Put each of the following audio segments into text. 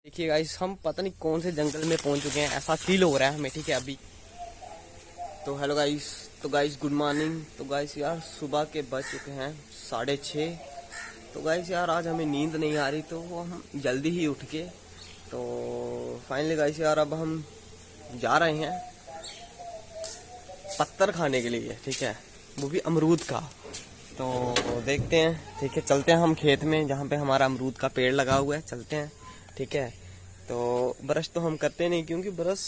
देखिए गाइस, हम पता नहीं कौन से जंगल में पहुंच चुके हैं, ऐसा फील हो रहा है हमें। ठीक है अभी तो हेलो गाइस। तो गाइस गुड मॉर्निंग। तो गाइस यार सुबह के बज चुके हैं 6:30। तो गाइस यार आज हमें नींद नहीं आ रही, तो हम जल्दी ही उठ के तो फाइनली गाइस यार अब हम जा रहे हैं पत्थर खाने के लिए। ठीक है, वो भी अमरूद का। तो देखते हैं। ठीक है, चलते हैं हम खेत में जहाँ पे हमारा अमरूद का पेड़ लगा हुआ है, चलते हैं। ठीक है, तो ब्रश तो हम करते नहीं क्योंकि ब्रश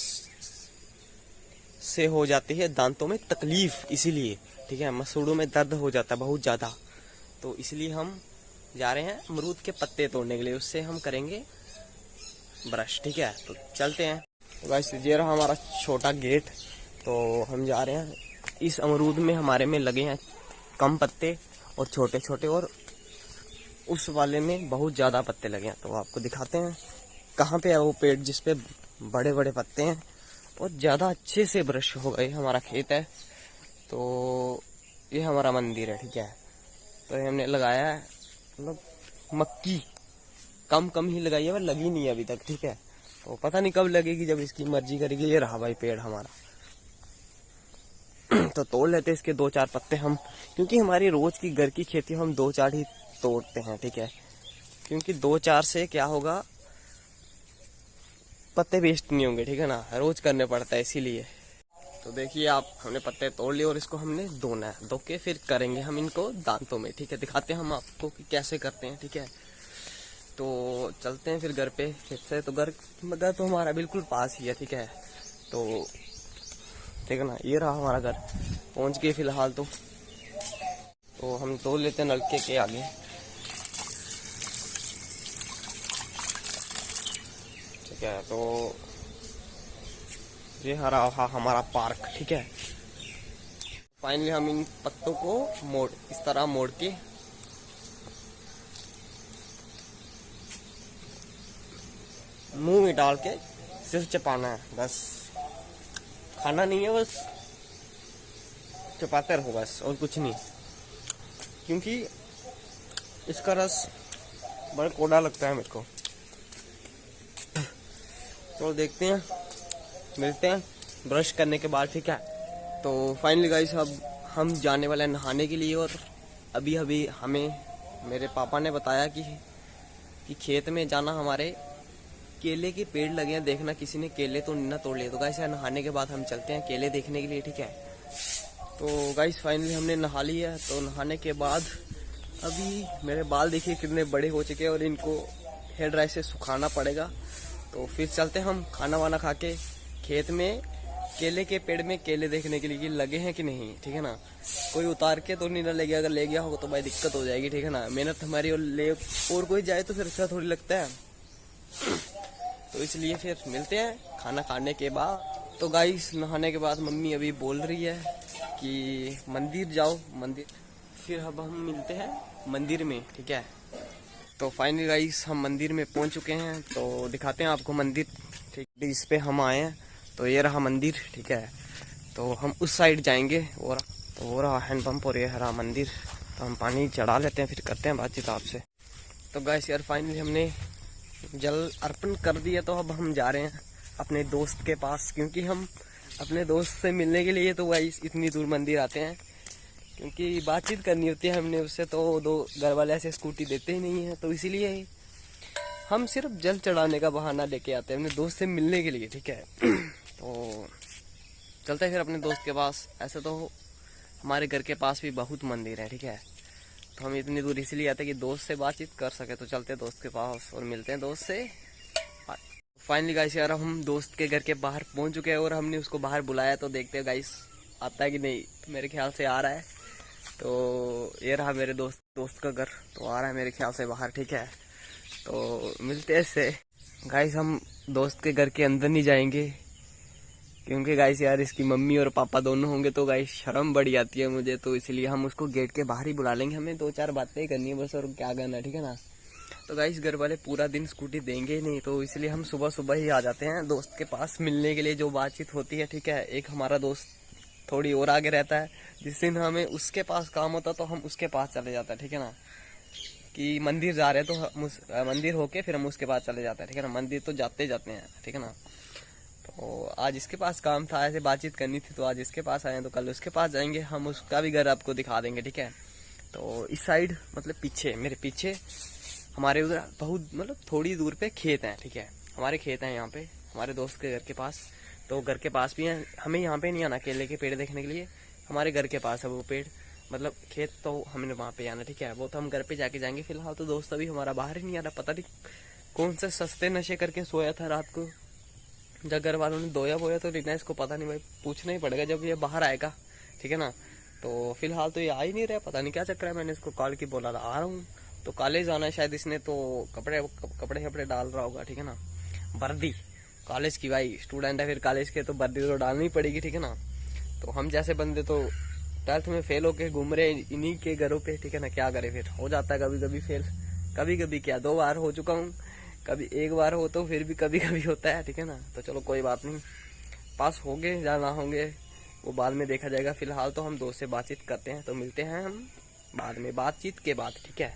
से हो जाती है दांतों में तकलीफ, इसीलिए। ठीक है, मसूड़ों में दर्द हो जाता है बहुत ज़्यादा, तो इसलिए हम जा रहे हैं अमरूद के पत्ते तोड़ने के लिए, उससे हम करेंगे ब्रश। ठीक है, तो चलते हैं। तो गाइस ये रहा हमारा छोटा गेट। तो हम जा रहे हैं। इस अमरूद में हमारे में लगे हैं कम पत्ते और छोटे छोटे, और उस वाले में बहुत ज़्यादा पत्ते लगे हैं। तो आपको दिखाते हैं कहाँ पे है वो पेड़ जिस पे बड़े बड़े पत्ते हैं और ज़्यादा अच्छे से ब्रश हो गए। हमारा खेत है, तो ये हमारा मंदिर है। ठीक है, तो ये हमने लगाया है, मतलब मक्की कम कम ही लगाई है, पर लगी नहीं है अभी तक। ठीक है, तो पता नहीं कब लगेगी, जब इसकी मर्जी करेगी। ये रहा भाई पेड़ हमारा। तो तोड़ लेते इसके 2-4 पत्ते हम, क्योंकि हमारी रोज की घर की खेती हम 2-4 ही तोड़ते हैं। ठीक है, क्योंकि 2-4 से क्या होगा, पत्ते वेस्ट नहीं होंगे। ठीक है ना, रोज करने पड़ता है इसीलिए। तो देखिए आप, हमने पत्ते तोड़ लिए और इसको हमने धोना है। धो के फिर करेंगे हम इनको दांतों में। ठीक है, दिखाते हैं हम आपको कि कैसे करते हैं। ठीक है, तो चलते हैं फिर घर पे फिर से। तो घर तो हमारा बिल्कुल पास ही है। ठीक है, तो ठीक है ना, ये रहा हमारा घर। पहुंच गए फिलहाल तो हम तोड़ लेते हैं नलके के आगे। ठीक है, तो ये रहा हमारा पार्क। ठीक है, फाइनली हम इन पत्तों को इस तरह मोड़ के मुंह में डाल के सिर्फ चपाना है, बस खाना नहीं है, बस चपाते रहो बस, और कुछ नहीं। क्योंकि इसका रस बड़ा कौड़ा लगता है मेरे को। तो देखते हैं, मिलते हैं ब्रश करने के बाद। ठीक है, तो फाइनली गाइस अब हम जाने वाले हैं नहाने के लिए। और अभी अभी हमें मेरे पापा ने बताया कि खेत में जाना, हमारे केले के पेड़ लगे हैं, देखना किसी ने केले तो नहीं ना तोड़ लिए। तो गाइस यार नहाने के बाद हम चलते हैं केले देखने के लिए। ठीक है, तो गाइस फाइनली हमने नहा लिया है। तो नहाने के बाद अभी मेरे बाल देखिए कितने बड़े हो चुके हैं, और इनको हेयर ड्राई से सुखाना पड़ेगा। तो फिर चलते हैं हम खाना वाना खा के खेत में केले के पेड़ में केले देखने के लिए कि लगे हैं कि नहीं। ठीक है ना, कोई उतार के तो नहीं ना ले गया, अगर ले गया होगा तो भाई दिक्कत हो जाएगी। ठीक है ना, मेहनत हमारी और कोई जाए तो फिर अच्छा थोड़ी लगता है। तो इसलिए फिर मिलते हैं खाना खाने के बाद। तो गाइस नहाने के बाद मम्मी अभी बोल रही है कि मंदिर जाओ, मंदिर। फिर अब हम मिलते हैं मंदिर में। ठीक है, तो फाइनली गाइस हम मंदिर में पहुंच चुके हैं, तो दिखाते हैं आपको मंदिर। ठीक, इस पे हम आए हैं। तो ये रहा मंदिर। ठीक है, तो हम उस साइड जाएंगे। और तो वो रहा हैंडपम्प और ये रहा मंदिर। तो हम पानी चढ़ा लेते हैं, फिर करते हैं बातचीत आपसे। तो गाइस यार फाइनली हमने जल अर्पण कर दिया। तो अब हम जा रहे हैं अपने दोस्त के पास, क्योंकि हम अपने दोस्त से मिलने के लिए तो गाइस इतनी दूर मंदिर आते हैं, क्योंकि बातचीत करनी होती है हमने उससे। तो दो घर वाले ऐसे स्कूटी देते ही नहीं है, तो इसीलिए हम सिर्फ जल चढ़ाने का बहाना लेके आते हैं अपने दोस्त से मिलने के लिए। ठीक है, तो चलते हैं फिर अपने दोस्त के पास। ऐसे तो हमारे घर के पास भी बहुत मंदिर है। ठीक है, तो हम इतनी दूर इसलिए आते हैं कि दोस्त से बातचीत कर सके। तो चलते हैं दोस्त के पास और मिलते हैं दोस्त से। फाइनली गाइस यार हम दोस्त के घर के बाहर पहुंच चुके हैं, और हमने उसको बाहर बुलाया। तो देखते हैं गाइस आता है कि नहीं। तो मेरे ख्याल से आ रहा है। तो ये रहा मेरे दोस्त का घर, तो आ रहा है मेरे ख्याल से बाहर। ठीक है, तो मिलते हैं इससे। गाइस हम दोस्त के घर के अंदर नहीं जाएंगे, क्योंकि गाइस यार इसकी मम्मी और पापा दोनों होंगे, तो गाइस शर्म बड़ी आती है मुझे। तो इसलिए हम उसको गेट के बाहर ही बुला लेंगे। हमें 2-4 बातें करनी है बस, और क्या करना है। ठीक है ना, तो गाइस घर वाले पूरा दिन स्कूटी देंगे ही नहीं, तो इसलिए हम सुबह सुबह ही आ जाते हैं दोस्त के पास मिलने के लिए, जो बातचीत होती है। ठीक है, एक हमारा दोस्त थोड़ी और आगे रहता है, जिस दिन हमें उसके पास काम होता तो हम उसके पास चले जाते हैं। ठीक है ना, कि मंदिर जा रहे हैं तो मंदिर होके फिर हम उसके बाद चले जाते हैं, ठीक है ना। मंदिर तो जाते जाते हैं, ठीक है ना। तो आज इसके पास काम था, ऐसे बातचीत करनी थी, तो आज इसके पास आए हैं, तो कल उसके पास जाएंगे। हम उसका भी घर आपको दिखा देंगे, ठीक है। तो इस साइड मतलब पीछे, मेरे पीछे हमारे उधर बहुत मतलब थोड़ी दूर पे खेत हैं, ठीक है। हमारे खेत हैं यहाँ पे, हमारे दोस्त के घर के पास। तो घर के पास भी हैं, हमें यहाँ पे नहीं आना केले के पेड़ देखने के लिए, हमारे घर के पास है वो पेड़, मतलब खेत, तो हमने वहाँ पे आना, ठीक है। वो तो हम घर पे जाके जाएंगे। फिलहाल तो दोस्त अभी हमारा बाहर ही नहीं आ रहा, पता नहीं कौन से सस्ते नशे करके सोया था रात को, जब घर वालों ने दोया बोया तो रीना इसको पता नहीं भाई, पूछना ही पड़ेगा जब ये बाहर आएगा, ठीक है ना। तो फिलहाल तो ये आ ही नहीं रहा, पता नहीं क्या चक्कर है। मैंने इसको कॉल की बोला था आ रहा हूँ, तो कॉलेज आना है शायद इसने, तो कपड़े डाल रहा होगा, ठीक है ना। वर्दी कॉलेज की, भाई स्टूडेंट है फिर कॉलेज के, तो वर्दी तो डालनी पड़ेगी, ठीक है ना। तो हम जैसे बंदे तो 12th में फेल होके घूम रहे इन्हीं के घरों पे, ठीक है ना। क्या करे, फिर हो जाता है कभी कभी फेल, कभी कभी क्या 2 बार हो चुका हूँ, कभी 1 बार हो तो फिर भी कभी कभी होता है, ठीक है ना। तो चलो कोई बात नहीं, पास होंगे या ना होंगे वो बाद में देखा जाएगा। फिलहाल तो हम दोस्त से बातचीत करते हैं, तो मिलते हैं हम बाद में बातचीत के बाद, ठीक है।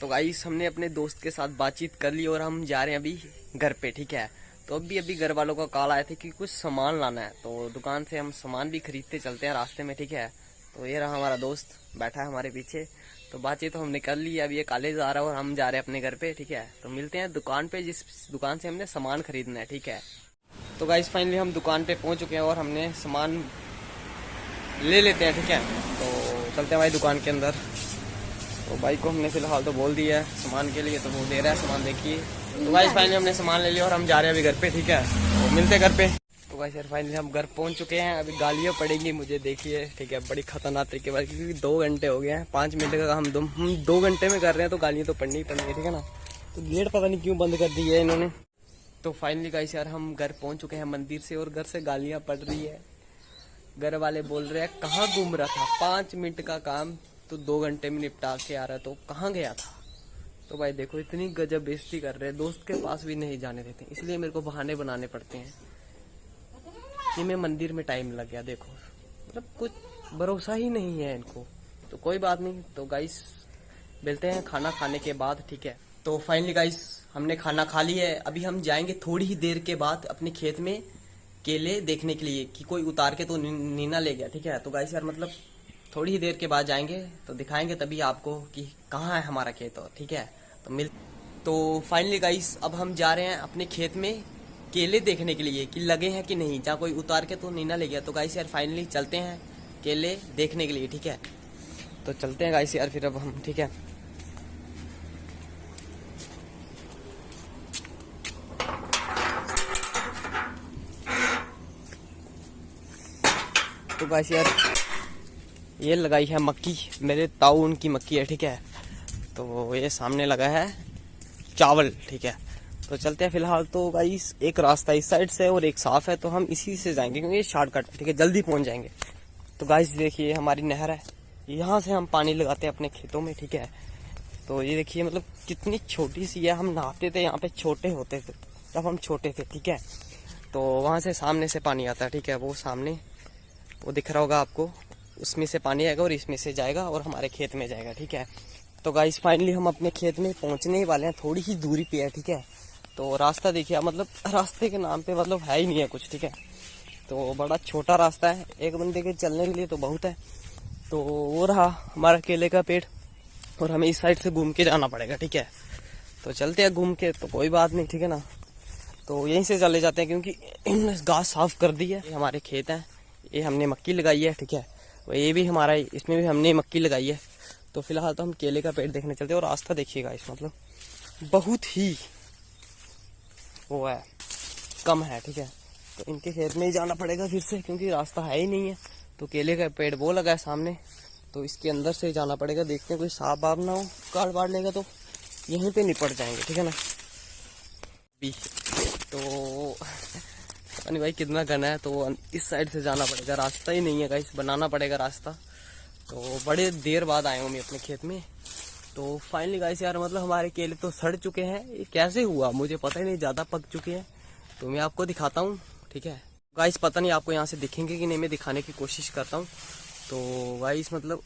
तो गाइस हमने अपने दोस्त के साथ बातचीत कर ली और हम जा रहे हैं अभी घर पे, ठीक है। तो अभी घर वालों का कॉल आया था कि कुछ सामान लाना है, तो दुकान से हम सामान भी खरीदते चलते हैं रास्ते में, ठीक है। तो ये रहा हमारा दोस्त बैठा है हमारे पीछे। तो बातचीत तो हमने कर ली, अब ये कॉलेज आ रहा है और हम जा रहे हैं अपने घर पे, ठीक है। तो मिलते हैं दुकान पे, जिस दुकान से हमने सामान खरीदना है, ठीक है। तो गाइस फाइनली हम दुकान पे पहुंच चुके हैं और हमने सामान ले लेते हैं, ठीक है। तो चलते हैं भाई दुकान के अंदर। तो भाई को हमने फिलहाल तो बोल दिया है सामान के लिए, तो वो दे रहा है सामान, देखिए। तो गाइस फाइनली हमने सामान ले लिया और हम जा रहे हैं अभी घर पे, ठीक है। तो मिलते हैं घर पे। तो गाइस यार फाइनली हम घर पहुंच चुके हैं, अभी गालियाँ पड़ेंगी मुझे, देखिए, ठीक है, बड़ी खतरनाक तरीके बाद, क्योंकि 2 घंटे हो गए हैं, 5 मिनट का हम 2 घंटे में कर रहे हैं, तो गालियाँ तो पड़नी ही पड़नी है, ठीक है ना। तो गेट पता नहीं क्यों बंद कर दी है इन्होंने। तो फाइनली गाइस यार हम घर पहुंच चुके हैं मंदिर से, और घर से गालियाँ पड़ रही है। घर वाले बोल रहे हैं कहाँ घूम रहा था, 5 मिनट का काम तो 2 घंटे में निपटा के आ रहा, तो कहाँ गया था। तो भाई देखो इतनी गजब बेइज्जती कर रहे हैं, दोस्त के पास भी नहीं जाने देते, इसलिए मेरे को बहाने बनाने पड़ते हैं कि मैं मंदिर में टाइम लग गया। देखो मतलब कुछ भरोसा ही नहीं है इनको। तो कोई बात नहीं, तो गाइस मिलते हैं खाना खाने के बाद, ठीक है। तो फाइनली गाइस हमने खाना खा लिया है, अभी हम जाएंगे थोड़ी ही देर के बाद अपने खेत में केले देखने के लिए कि कोई उतार के तो नीना ले गया, ठीक है। तो गाइस यार मतलब थोड़ी ही देर के बाद जाएंगे तो दिखाएंगे तभी आपको कि कहाँ है हमारा खेत, और ठीक है। तो फाइनली गाइस अब हम जा रहे हैं अपने खेत में केले देखने के लिए कि लगे हैं कि नहीं, जहाँ कोई उतार के तो नीना ले गया। तो गाइस यार फाइनली चलते हैं केले देखने के लिए, ठीक है। तो चलते हैं गाइस यार फिर अब हम, ठीक है। तो गाइस यार ये लगाई है मक्की, मेरे ताऊ उनकी मक्की है, ठीक है। तो ये सामने लगा है चावल, ठीक है। तो चलते हैं फिलहाल। तो गाइस एक रास्ता इस साइड से और एक साफ है, तो हम इसी से जाएंगे क्योंकि ये शॉर्टकट है, ठीक है, जल्दी पहुंच जाएंगे। तो गाइस देखिए हमारी नहर है, यहाँ से हम पानी लगाते हैं अपने खेतों में, ठीक है। तो ये देखिए मतलब कितनी छोटी सी है, हम नहाते थे यहाँ पे छोटे होते थे जब हम छोटे थे, ठीक है। तो वहाँ से सामने से पानी आता है, ठीक है, वो सामने वो दिख रहा होगा आपको, उसमें से पानी आएगा और इसमें से जाएगा और हमारे खेत में जाएगा, ठीक है। तो गाइस फाइनली हम अपने खेत में पहुंचने ही वाले हैं, थोड़ी ही दूरी पे है, ठीक है। तो रास्ता देखिए, मतलब रास्ते के नाम पे मतलब है ही नहीं है कुछ, ठीक है। तो बड़ा छोटा रास्ता है, एक बंदे के चलने के लिए तो बहुत है। तो वो रहा हमारा केले का पेड़, और हमें इस साइड से घूम के जाना पड़ेगा, ठीक है। तो चलते हैं घूम के, तो कोई बात नहीं, ठीक है ना। तो यहीं से चले जाते हैं क्योंकि इन्होंने घास साफ कर दी है। ये हमारे खेत हैं, ये हमने मक्की लगाई है, ठीक है। ये भी हमारा, इसमें भी हमने मक्की लगाई है। तो फिलहाल तो हम केले का पेड़ देखने चलते हैं। और रास्ता देखिएगा इस मतलब बहुत ही वो है, कम है, ठीक है। तो इनके खेत में ही जाना पड़ेगा फिर से क्योंकि रास्ता है ही नहीं है। तो केले का पेड़ वो लगा है सामने, तो इसके अंदर से जाना पड़ेगा। देखते हैं कोई सांप वाप ना हो, काट वाट लेगा तो यहीं पे निपट जाएंगे, ठीक है ना। तो नहीं भाई कितना घना है, तो इस साइड से जाना पड़ेगा, रास्ता ही नहीं है गाइस, बनाना पड़ेगा रास्ता। तो बड़े देर बाद आया हूँ मैं अपने खेत में। तो फाइनली गाइस यार मतलब हमारे केले तो सड़ चुके हैं, ये कैसे हुआ मुझे पता ही नहीं, ज़्यादा पक चुके हैं। तो मैं आपको दिखाता हूँ, ठीक है गाइस, पता नहीं आपको यहाँ से दिखेंगे कि नहीं, मैं दिखाने की कोशिश करता हूँ। तो गाइस मतलब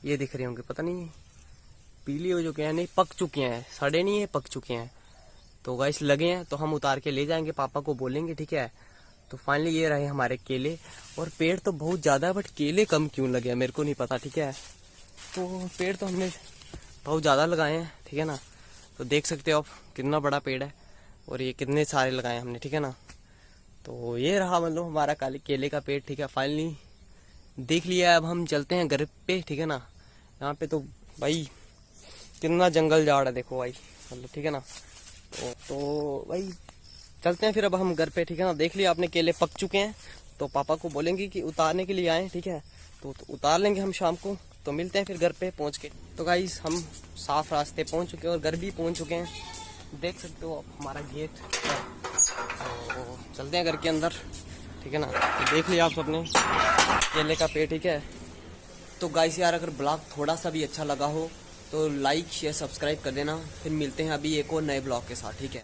ये दिख रहे होंगे, पता नहीं पीली हो चुके हैं, नहीं पक चुके हैं, सड़े नहीं है, पक चुके हैं। तो गाइस लगे हैं तो हम उतार के ले जाएंगे, पापा को बोलेंगे, ठीक है। तो फाइनली ये रहे हमारे केले। और पेड़ तो बहुत ज्यादा है बट केले कम क्यों लगे हैं मेरे को नहीं पता, ठीक है। तो पेड़ तो हमने बहुत ज्यादा लगाए हैं, ठीक है ना। तो देख सकते हो आप कितना बड़ा पेड़ है और ये कितने सारे लगाए हमने, ठीक है ना। तो ये रहा मतलब हमारा काले केले का पेड़, ठीक है। फाइनली देख लिया, अब हम चलते हैं घर पे, ठीक है ना। यहाँ पे तो भाई कितना जंगल झाड़ है देखो भाई, मतलब ठीक है ना। तो भाई चलते हैं फिर अब हम घर पे, ठीक है ना। देख लिया आपने केले पक चुके हैं, तो पापा को बोलेंगे कि उतारने के लिए आए, ठीक है। तो उतार लेंगे हम शाम को। तो मिलते हैं फिर घर पे पहुंच के। तो गाइस हम साफ रास्ते पहुंच चुके हैं और घर भी पहुंच चुके हैं। देख सकते हो आप हमारा गेट है। तो चलते हैं घर के अंदर, ठीक है ना। तो देख लिया आप सबने केले का पेड़, ठीक है। तो गाइस यार अगर ब्लॉग थोड़ा सा भी अच्छा लगा हो तो लाइक शेयर सब्सक्राइब कर देना। फिर मिलते हैं अभी एक और नए ब्लॉग के साथ, ठीक है।